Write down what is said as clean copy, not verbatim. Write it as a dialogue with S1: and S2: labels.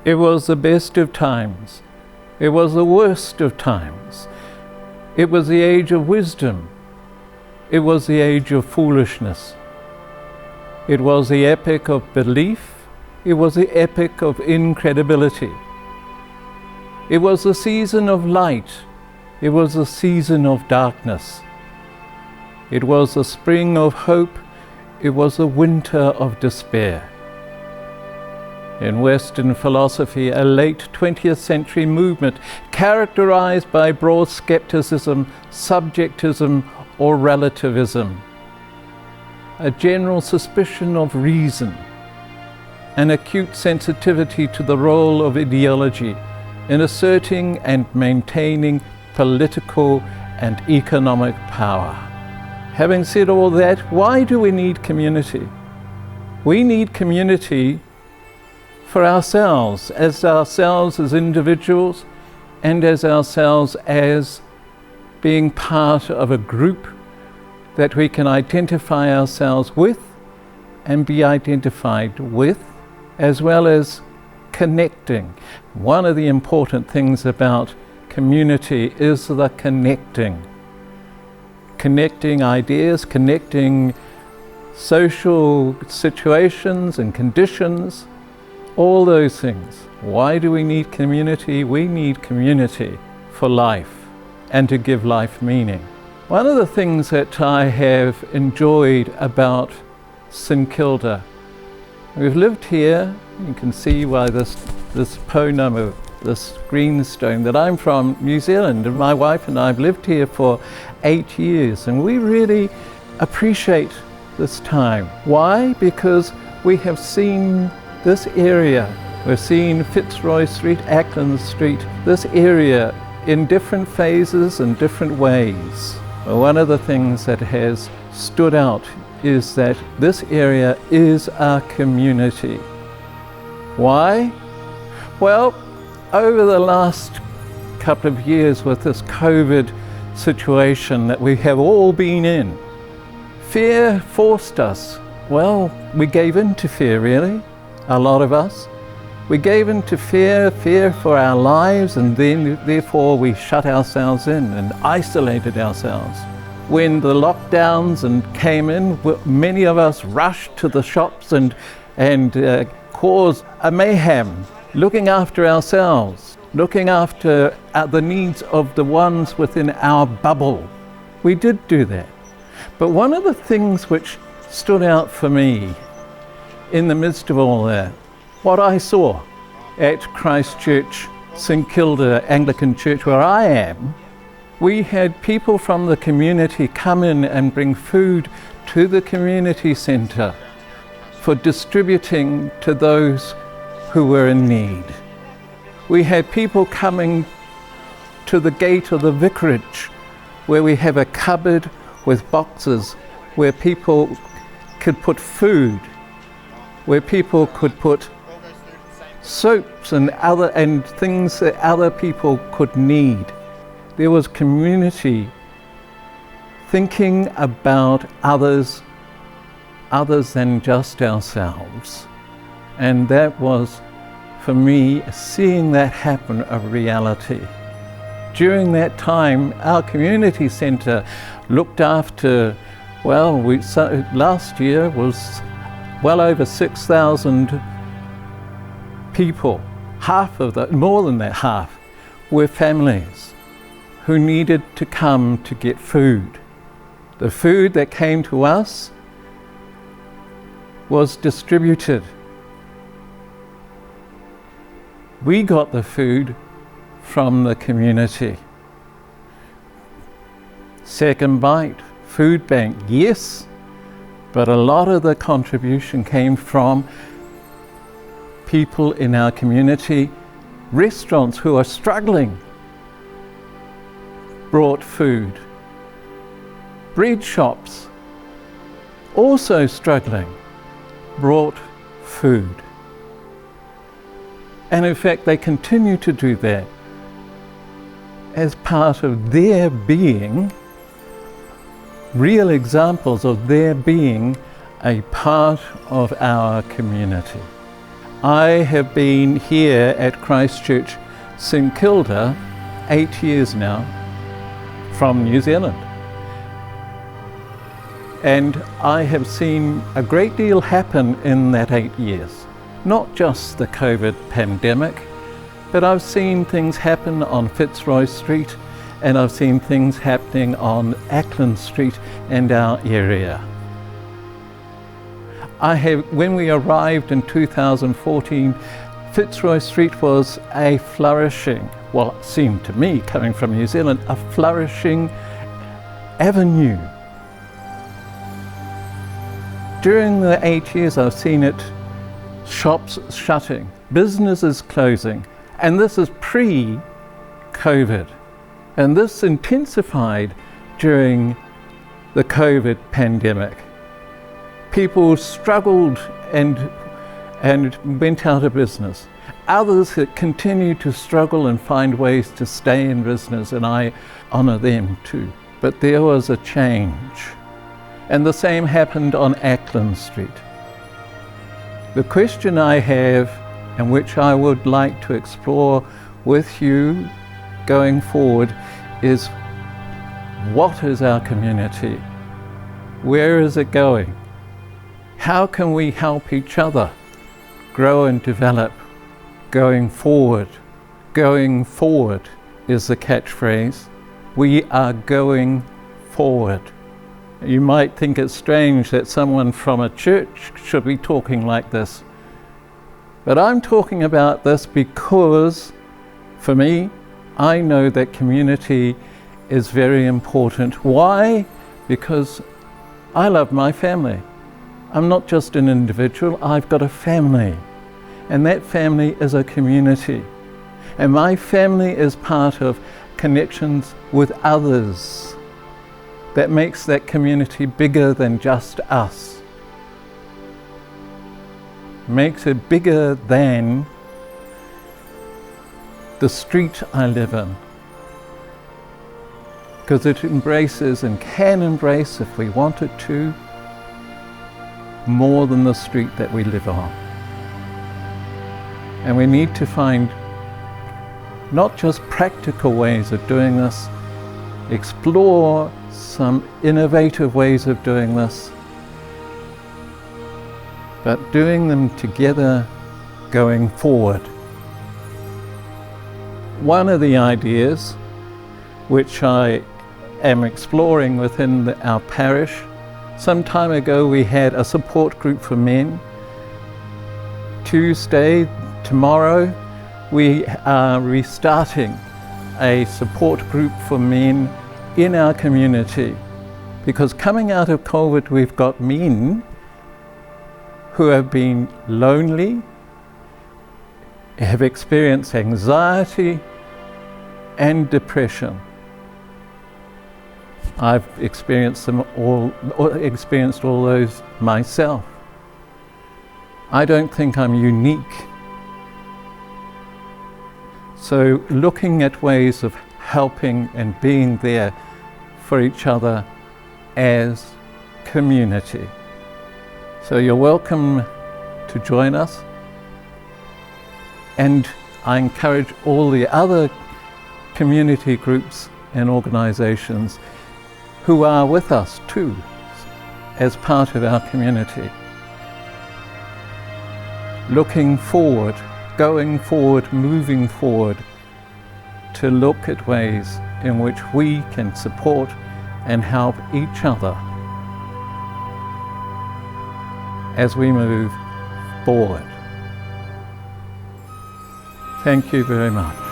S1: It was the best of times. It was the worst of times. It was the age of wisdom. It was the age of foolishness. It was the epoch of belief. It was the epoch of incredibility. It was the season of light. It was the season of darkness. It was the spring of hope. It was the winter of despair. In Western philosophy, a late 20th century movement characterized by broad skepticism, subjectivism, or relativism, a general suspicion of reason, an acute sensitivity to the role of ideology in asserting and maintaining political and economic power. Having said all that, why do we need community? We need community for ourselves as individuals, and as ourselves as being part of a group that we can identify ourselves with and be identified with, as well as connecting. One of the important things about community is the connecting ideas, connecting social situations and conditions, all those things. Why do we need community? We need community for life and to give life meaning. One of the things that I have enjoyed about St Kilda, we've lived here, you can see why this ponum, this greenstone, that I'm from New Zealand, and my wife and I have lived here for 8 years, and we really appreciate this time. Why? Because we have seen this area. We've seen Fitzroy Street, Ackland Street, this area in different phases and different ways. Well, one of the things that has stood out is that this area is our community. Why? Well, over the last couple of years with this COVID situation that we have all been in, fear forced us. Well, we gave in to fear, really, a lot of us. We gave in to fear for our lives, and then therefore we shut ourselves in and isolated ourselves. When the lockdowns came in, many of us rushed to the shops and caused a mayhem, looking after ourselves, looking after the needs of the ones within our bubble. We did do that. But one of the things which stood out for me in the midst of all that, what I saw at Christ Church, St Kilda Anglican Church, where I am, we had people from the community come in and bring food to the community centre for distributing to those who were in need. We had people coming to the gate of the vicarage, where we have a cupboard with boxes where people could put food, where people could put soaps and things that other people could need. There was community thinking about others than just ourselves. And that was, for me, seeing that happen, a reality. During that time, our community centre looked after, last year was well over 6,000 people. Half of that, more than that half, were families who needed to come to get food. The food that came to us was distributed. We got the food from the community. Second Bite, Food Bank, yes, but a lot of the contribution came from people in our community. Restaurants who are struggling brought food. Bread shops, also struggling, brought food. And in fact, they continue to do that as part of their being, real examples of their being a part of our community. I have been here at Christchurch, St Kilda, 8 years now, from New Zealand. And I have seen a great deal happen in that 8 years. Not just the COVID pandemic, but I've seen things happen on Fitzroy Street, and I've seen things happening on Ackland Street and our area. When we arrived in 2014, Fitzroy Street was a flourishing, well, it seemed to me, coming from New Zealand, a flourishing avenue. During the 8 years I've seen it, shops shutting, businesses closing, and this is pre-COVID. And this intensified during the COVID pandemic. People struggled and went out of business. Others that continued to struggle and find ways to stay in business, and I honour them too. But there was a change. And the same happened on Ackland Street. The question I have, and which I would like to explore with you going forward, is what is our community? Where is it going? How can we help each other grow and develop going forward? Going forward is the catchphrase. We are going forward. You might think it's strange that someone from a church should be talking like this. But I'm talking about this because, for me, I know that community is very important. Why? Because I love my family. I'm not just an individual, I've got a family. And that family is a community. And my family is part of connections with others. That makes that community bigger than just us. Makes it bigger than the street I live in, because it embraces and can embrace, if we want it to, more than the street that we live on. And we need to find not just practical ways of doing this, explore some innovative ways of doing this, but doing them together going forward. One of the ideas which I am exploring within our parish, some time ago we had a support group for men. Tuesday, tomorrow, we are restarting a support group for men in our community. Because coming out of COVID, we've got men who have been lonely, have experienced anxiety and depression. I've experienced all those myself. I don't think I'm unique. So looking at ways of helping and being there for each other as community. So you're welcome to join us. And I encourage all the other community groups and organizations who are with us too, as part of our community. Looking forward, going forward, moving forward, to look at ways in which we can support and help each other as we move forward. Thank you very much.